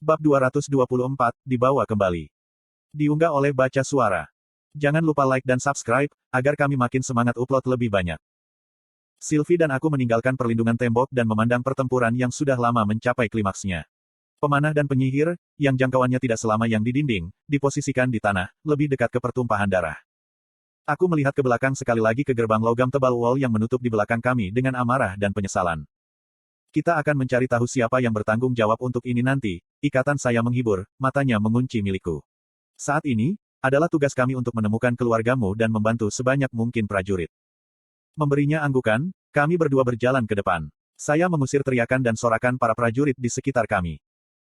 Bab 224, dibawa kembali. Diunggah oleh Baca Suara. Jangan lupa like dan subscribe, agar kami makin semangat upload lebih banyak. Sylvie dan aku meninggalkan perlindungan tembok dan memandang pertempuran yang sudah lama mencapai klimaksnya. Pemanah dan penyihir, yang jangkauannya tidak selama yang di dinding, diposisikan di tanah, lebih dekat ke pertumpahan darah. Aku melihat ke belakang sekali lagi ke gerbang logam tebal wall yang menutup di belakang kami dengan amarah dan penyesalan. Kita akan mencari tahu siapa yang bertanggung jawab untuk ini nanti. Ikatan saya menghibur, matanya mengunci milikku. Saat ini, adalah tugas kami untuk menemukan keluargamu dan membantu sebanyak mungkin prajurit. Memberinya anggukan, kami berdua berjalan ke depan. Saya mengusir teriakan dan sorakan para prajurit di sekitar kami.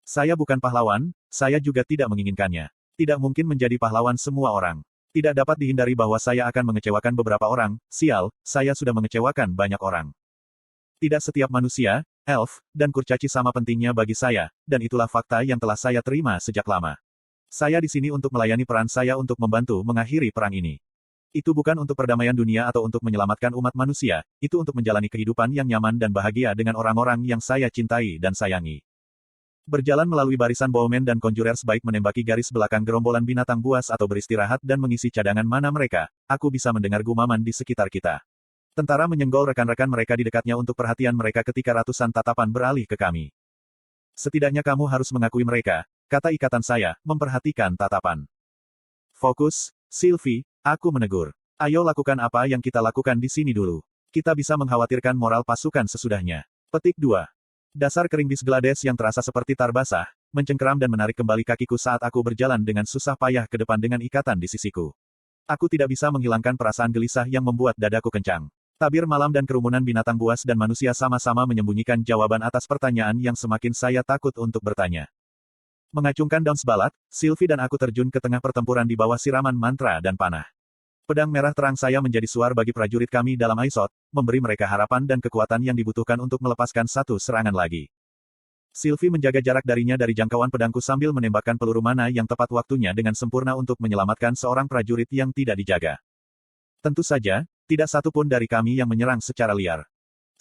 Saya bukan pahlawan, saya juga tidak menginginkannya. Tidak mungkin menjadi pahlawan semua orang. Tidak dapat dihindari bahwa saya akan mengecewakan beberapa orang, sial, saya sudah mengecewakan banyak orang. Tidak setiap manusia, elf, dan kurcaci sama pentingnya bagi saya, dan itulah fakta yang telah saya terima sejak lama. Saya di sini untuk melayani peran saya untuk membantu mengakhiri perang ini. Itu bukan untuk perdamaian dunia atau untuk menyelamatkan umat manusia, itu untuk menjalani kehidupan yang nyaman dan bahagia dengan orang-orang yang saya cintai dan sayangi. Berjalan melalui barisan bowmen dan conjurer sebaik menembaki garis belakang gerombolan binatang buas atau beristirahat dan mengisi cadangan mana mereka, aku bisa mendengar gumaman di sekitar kita. Tentara menyenggol rekan-rekan mereka di dekatnya untuk perhatian mereka ketika ratusan tatapan beralih ke kami. Setidaknya kamu harus mengakui mereka, kata ikatan saya, memperhatikan tatapan. Fokus, Sylvie, aku menegur. Ayo lakukan apa yang kita lakukan di sini dulu. Kita bisa mengkhawatirkan moral pasukan sesudahnya. Petik 2. Dasar kering bis Glades yang terasa seperti tar basah, mencengkeram dan menarik kembali kakiku saat aku berjalan dengan susah payah ke depan dengan ikatan di sisiku. Aku tidak bisa menghilangkan perasaan gelisah yang membuat dadaku kencang. Tabir malam dan kerumunan binatang buas dan manusia sama-sama menyembunyikan jawaban atas pertanyaan yang semakin saya takut untuk bertanya. Mengacungkan daun sebalat, Sylvie dan aku terjun ke tengah pertempuran di bawah siraman mantra dan panah. Pedang merah terang saya menjadi suar bagi prajurit kami dalam Aesop, memberi mereka harapan dan kekuatan yang dibutuhkan untuk melepaskan satu serangan lagi. Sylvie menjaga jarak darinya dari jangkauan pedangku sambil menembakkan peluru mana yang tepat waktunya dengan sempurna untuk menyelamatkan seorang prajurit yang tidak dijaga. Tentu saja, tidak satu pun dari kami yang menyerang secara liar.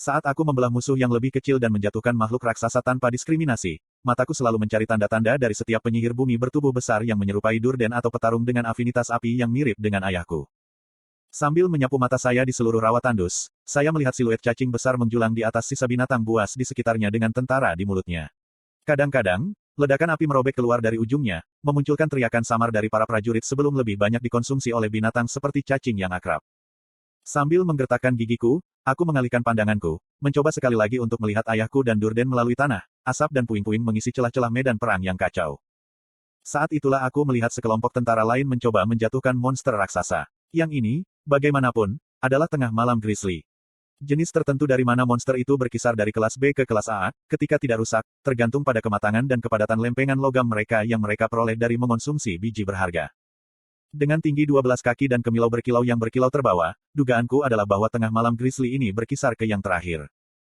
Saat aku membelah musuh yang lebih kecil dan menjatuhkan makhluk raksasa tanpa diskriminasi, mataku selalu mencari tanda-tanda dari setiap penyihir bumi bertubuh besar yang menyerupai Durden atau petarung dengan afinitas api yang mirip dengan ayahku. Sambil menyapu mata saya di seluruh rawa tandus, saya melihat siluet cacing besar menjulang di atas sisa binatang buas di sekitarnya dengan tentara di mulutnya. Kadang-kadang, ledakan api merobek keluar dari ujungnya, memunculkan teriakan samar dari para prajurit sebelum lebih banyak dikonsumsi oleh binatang seperti cacing yang akrab. Sambil menggertakkan gigiku, aku mengalihkan pandanganku, mencoba sekali lagi untuk melihat ayahku dan Durden melalui tanah, asap dan puing-puing mengisi celah-celah medan perang yang kacau. Saat itulah aku melihat sekelompok tentara lain mencoba menjatuhkan monster raksasa. Yang ini, bagaimanapun, adalah tengah malam grizzly. Jenis tertentu dari mana monster itu berkisar dari kelas B ke kelas A, ketika tidak rusak, tergantung pada kematangan dan kepadatan lempengan logam mereka yang mereka peroleh dari mengonsumsi biji berharga. Dengan tinggi 12 kaki dan kemilau berkilau yang berkilau terbawa, dugaanku adalah bahwa tengah malam grizzly ini berkisar ke yang terakhir.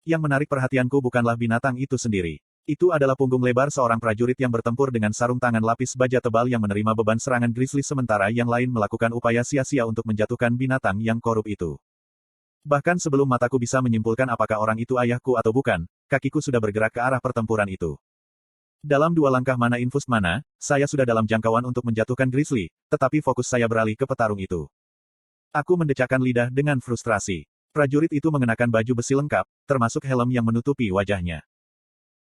Yang menarik perhatianku bukanlah binatang itu sendiri. Itu adalah punggung lebar seorang prajurit yang bertempur dengan sarung tangan lapis baja tebal yang menerima beban serangan grizzly sementara yang lain melakukan upaya sia-sia untuk menjatuhkan binatang yang korup itu. Bahkan sebelum mataku bisa menyimpulkan apakah orang itu ayahku atau bukan, kakiku sudah bergerak ke arah pertempuran itu. Dalam 2 langkah mana infus mana, saya sudah dalam jangkauan untuk menjatuhkan grizzly, tetapi fokus saya beralih ke petarung itu. Aku mendecakkan lidah dengan frustrasi. Prajurit itu mengenakan baju besi lengkap, termasuk helm yang menutupi wajahnya.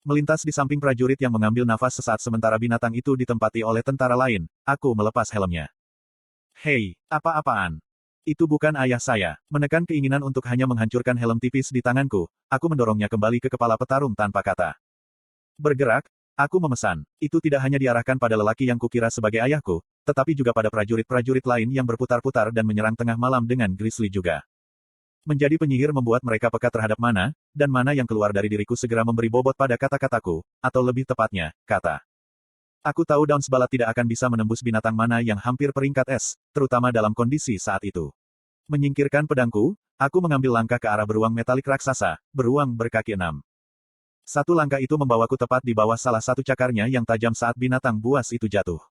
Melintas di samping prajurit yang mengambil nafas sesaat sementara binatang itu ditempati oleh tentara lain, aku melepas helmnya. Hei, apa-apaan? Itu bukan ayah saya. Menekan keinginan untuk hanya menghancurkan helm tipis di tanganku, aku mendorongnya kembali ke kepala petarung tanpa kata. Bergerak. Aku memesan. Itu tidak hanya diarahkan pada lelaki yang kukira sebagai ayahku, tetapi juga pada prajurit-prajurit lain yang berputar-putar dan menyerang tengah malam dengan grizzly juga. Menjadi penyihir membuat mereka peka terhadap mana, dan mana yang keluar dari diriku segera memberi bobot pada kata-kataku, atau lebih tepatnya, kata. Aku tahu daun sebalat tidak akan bisa menembus binatang mana yang hampir peringkat S, terutama dalam kondisi saat itu. Menyingkirkan pedangku, aku mengambil langkah ke arah beruang metalik raksasa, beruang berkaki 6. Satu langkah itu membawaku tepat di bawah salah satu cakarnya yang tajam saat binatang buas itu jatuh.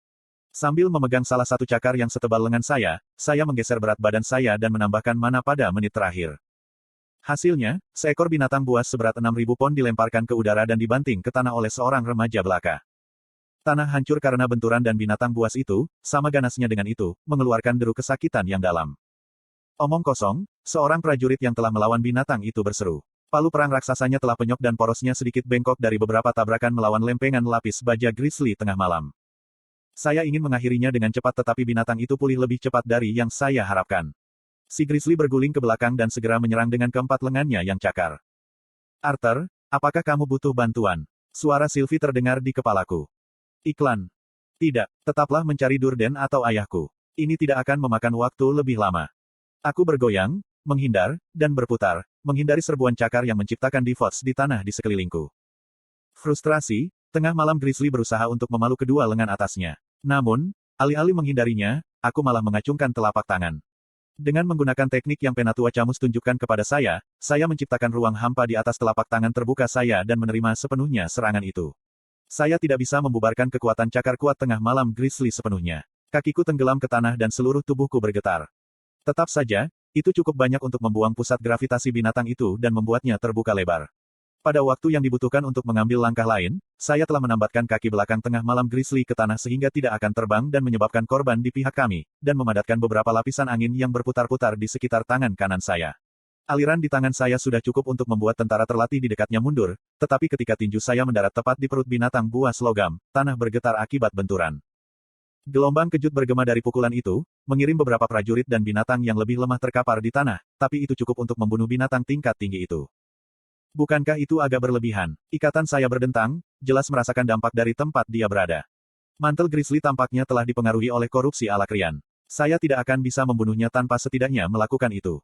Sambil memegang salah satu cakar yang setebal lengan saya menggeser berat badan saya dan menambahkan mana pada menit terakhir. Hasilnya, seekor binatang buas seberat 6.000 pon dilemparkan ke udara dan dibanting ke tanah oleh seorang remaja belaka. Tanah hancur karena benturan dan binatang buas itu, sama ganasnya dengan itu, mengeluarkan deru kesakitan yang dalam. Omong kosong, seorang prajurit yang telah melawan binatang itu berseru. Palu perang raksasanya telah penyok dan porosnya sedikit bengkok dari beberapa tabrakan melawan lempengan lapis baja grizzly tengah malam. Saya ingin mengakhirinya dengan cepat tetapi binatang itu pulih lebih cepat dari yang saya harapkan. Si grizzly berguling ke belakang dan segera menyerang dengan keempat lengannya yang cakar. Arthur, apakah kamu butuh bantuan? Suara Sylvie terdengar di kepalaku. Iklan. Tidak, tetaplah mencari Durden atau ayahku. Ini tidak akan memakan waktu lebih lama. Aku bergoyang, menghindar, dan berputar, menghindari serbuan cakar yang menciptakan devots di tanah di sekelilingku. Frustrasi, tengah malam grizzly berusaha untuk memalu kedua lengan atasnya. Namun, alih-alih menghindarinya, aku malah mengacungkan telapak tangan. Dengan menggunakan teknik yang Penatua Camus tunjukkan kepada saya menciptakan ruang hampa di atas telapak tangan terbuka saya dan menerima sepenuhnya serangan itu. Saya tidak bisa membubarkan kekuatan cakar kuat tengah malam grizzly sepenuhnya. Kakiku tenggelam ke tanah dan seluruh tubuhku bergetar. Tetap saja, itu cukup banyak untuk membuang pusat gravitasi binatang itu dan membuatnya terbuka lebar. Pada waktu yang dibutuhkan untuk mengambil langkah lain, saya telah menambatkan kaki belakang tengah malam grizzly ke tanah sehingga tidak akan terbang dan menyebabkan korban di pihak kami, dan memadatkan beberapa lapisan angin yang berputar-putar di sekitar tangan kanan saya. Aliran di tangan saya sudah cukup untuk membuat tentara terlatih di dekatnya mundur, tetapi ketika tinju saya mendarat tepat di perut binatang buas logam, tanah bergetar akibat benturan. Gelombang kejut bergema dari pukulan itu, mengirim beberapa prajurit dan binatang yang lebih lemah terkapar di tanah, tapi itu cukup untuk membunuh binatang tingkat tinggi itu. Bukankah itu agak berlebihan? Ikatan saya berdentang, jelas merasakan dampak dari tempat dia berada. Mantel grizzly tampaknya telah dipengaruhi oleh korupsi ala Krian. Saya tidak akan bisa membunuhnya tanpa setidaknya melakukan itu.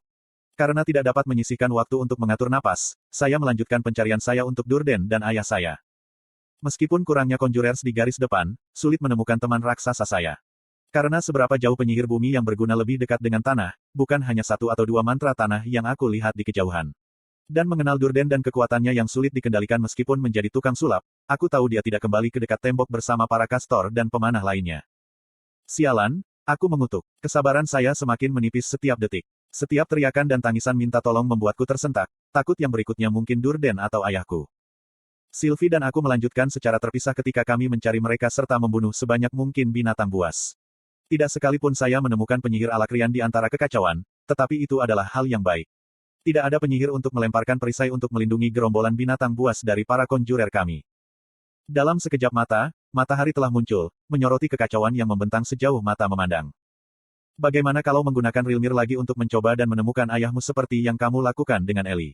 Karena tidak dapat menyisihkan waktu untuk mengatur napas, saya melanjutkan pencarian saya untuk Durden dan ayah saya. Meskipun kurangnya conjurers di garis depan, sulit menemukan teman raksasa saya. Karena seberapa jauh penyihir bumi yang berguna lebih dekat dengan tanah, bukan hanya satu atau dua mantra tanah yang aku lihat di kejauhan. Dan mengenal Durden dan kekuatannya yang sulit dikendalikan meskipun menjadi tukang sulap, aku tahu dia tidak kembali ke dekat tembok bersama para kastor dan pemanah lainnya. Sialan, aku mengutuk. Kesabaran saya semakin menipis setiap detik. Setiap teriakan dan tangisan minta tolong membuatku tersentak, takut yang berikutnya mungkin Durden atau ayahku. Sylvie dan aku melanjutkan secara terpisah ketika kami mencari mereka serta membunuh sebanyak mungkin binatang buas. Tidak sekalipun saya menemukan penyihir ala Krian di antara kekacauan, tetapi itu adalah hal yang baik. Tidak ada penyihir untuk melemparkan perisai untuk melindungi gerombolan binatang buas dari para conjurer kami. Dalam sekejap mata, matahari telah muncul, menyoroti kekacauan yang membentang sejauh mata memandang. Bagaimana kalau menggunakan Rilmir lagi untuk mencoba dan menemukan ayahmu seperti yang kamu lakukan dengan Ellie?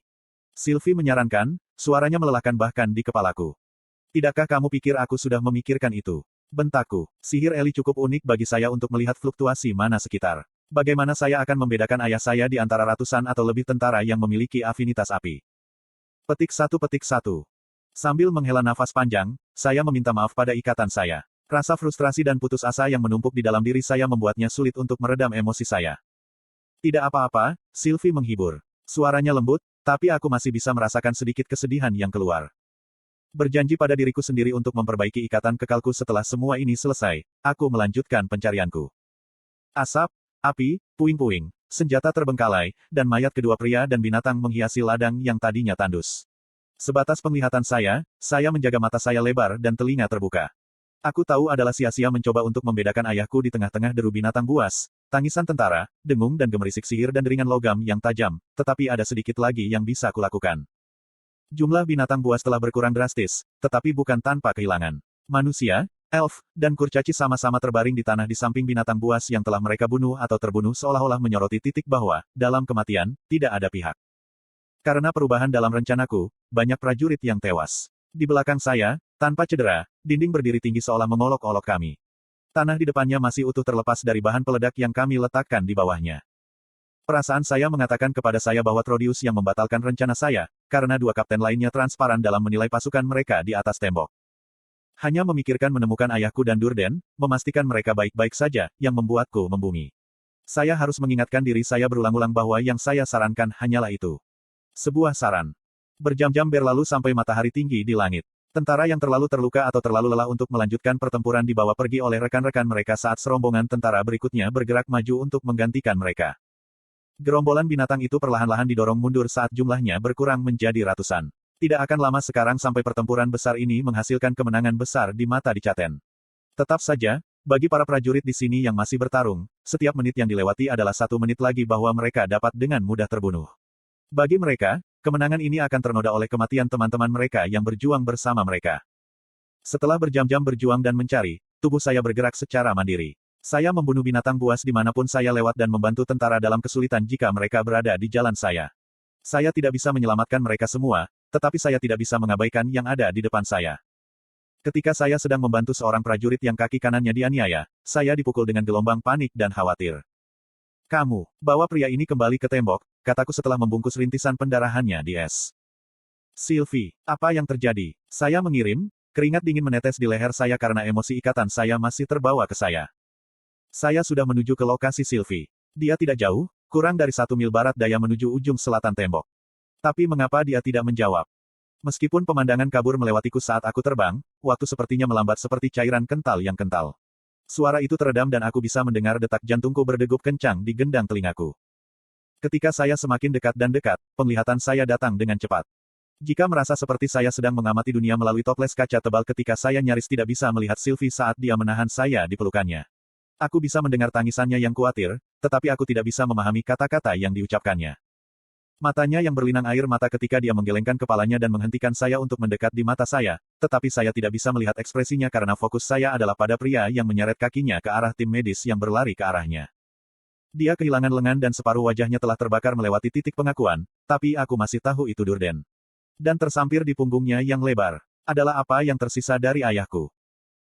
Sylvie menyarankan, suaranya melelahkan bahkan di kepalaku. Tidakkah kamu pikir aku sudah memikirkan itu? Bentakku. Sihir Ellie cukup unik bagi saya untuk melihat fluktuasi mana sekitar. Bagaimana saya akan membedakan ayah saya di antara ratusan atau lebih tentara yang memiliki afinitas api? Petik 1. Sambil menghela nafas panjang, saya meminta maaf pada ikatan saya. Rasa frustrasi dan putus asa yang menumpuk di dalam diri saya membuatnya sulit untuk meredam emosi saya. Tidak apa-apa, Sylvie menghibur. Suaranya lembut, tapi aku masih bisa merasakan sedikit kesedihan yang keluar. Berjanji pada diriku sendiri untuk memperbaiki ikatan kekalku setelah semua ini selesai, aku melanjutkan pencarianku. Asap, api, puing-puing, senjata terbengkalai, dan mayat kedua pria dan binatang menghiasi ladang yang tadinya tandus. Sebatas penglihatan saya menjaga mata saya lebar dan telinga terbuka. Aku tahu adalah sia-sia mencoba untuk membedakan ayahku di tengah-tengah deru binatang buas, tangisan tentara, dengung dan gemerisik sihir dan deringan logam yang tajam, tetapi ada sedikit lagi yang bisa kulakukan. Jumlah binatang buas telah berkurang drastis, tetapi bukan tanpa kehilangan. Manusia, elf, dan kurcaci sama-sama terbaring di tanah di samping binatang buas yang telah mereka bunuh atau terbunuh seolah-olah menyoroti titik bahwa, dalam kematian, tidak ada pihak. Karena perubahan dalam rencanaku, banyak prajurit yang tewas. Di belakang saya, tanpa cedera, dinding berdiri tinggi seolah mengolok-olok kami. Tanah di depannya masih utuh terlepas dari bahan peledak yang kami letakkan di bawahnya. Perasaan saya mengatakan kepada saya bahwa Trodius yang membatalkan rencana saya, karena dua kapten lainnya transparan dalam menilai pasukan mereka di atas tembok. Hanya memikirkan menemukan ayahku dan Durden, memastikan mereka baik-baik saja, yang membuatku membumi. Saya harus mengingatkan diri saya berulang-ulang bahwa yang saya sarankan hanyalah itu. Sebuah saran. Berjam-jam berlalu sampai matahari tinggi di langit. Tentara yang terlalu terluka atau terlalu lelah untuk melanjutkan pertempuran dibawa pergi oleh rekan-rekan mereka saat serombongan tentara berikutnya bergerak maju untuk menggantikan mereka. Gerombolan binatang itu perlahan-lahan didorong mundur saat jumlahnya berkurang menjadi ratusan. Tidak akan lama sekarang sampai pertempuran besar ini menghasilkan kemenangan besar di mata Dicaten. Tetap saja, bagi para prajurit di sini yang masih bertarung, setiap menit yang dilewati adalah 1 menit lagi bahwa mereka dapat dengan mudah terbunuh. Bagi mereka, kemenangan ini akan ternoda oleh kematian teman-teman mereka yang berjuang bersama mereka. Setelah berjam-jam berjuang dan mencari, tubuh saya bergerak secara mandiri. Saya membunuh binatang buas dimanapun saya lewat dan membantu tentara dalam kesulitan jika mereka berada di jalan saya. Saya tidak bisa menyelamatkan mereka semua, tetapi saya tidak bisa mengabaikan yang ada di depan saya. Ketika saya sedang membantu seorang prajurit yang kaki kanannya dianiaya, saya dipukul dengan gelombang panik dan khawatir. Kamu, bawa pria ini kembali ke tembok, kataku setelah membungkus rintisan pendarahannya di es. Sylvie, apa yang terjadi? Saya mengirim, keringat dingin menetes di leher saya karena emosi ikatan saya masih terbawa ke saya. Saya sudah menuju ke lokasi Sylvie. Dia tidak jauh, kurang dari 1 mil barat daya menuju ujung selatan tembok. Tapi mengapa dia tidak menjawab? Meskipun pemandangan kabur melewatiku saat aku terbang, waktu sepertinya melambat seperti cairan kental yang kental. Suara itu teredam dan aku bisa mendengar detak jantungku berdegup kencang di gendang telingaku. Ketika saya semakin dekat dan dekat, penglihatan saya datang dengan cepat. Jika merasa seperti saya sedang mengamati dunia melalui toples kaca tebal ketika saya nyaris tidak bisa melihat Sylvie saat dia menahan saya di pelukannya. Aku bisa mendengar tangisannya yang khawatir, tetapi aku tidak bisa memahami kata-kata yang diucapkannya. Matanya yang berlinang air mata ketika dia menggelengkan kepalanya dan menghentikan saya untuk mendekat di mata saya, tetapi saya tidak bisa melihat ekspresinya karena fokus saya adalah pada pria yang menyeret kakinya ke arah tim medis yang berlari ke arahnya. Dia kehilangan lengan dan separuh wajahnya telah terbakar melewati titik pengakuan, tapi aku masih tahu itu Durden. Dan tersampir di punggungnya yang lebar, adalah apa yang tersisa dari ayahku.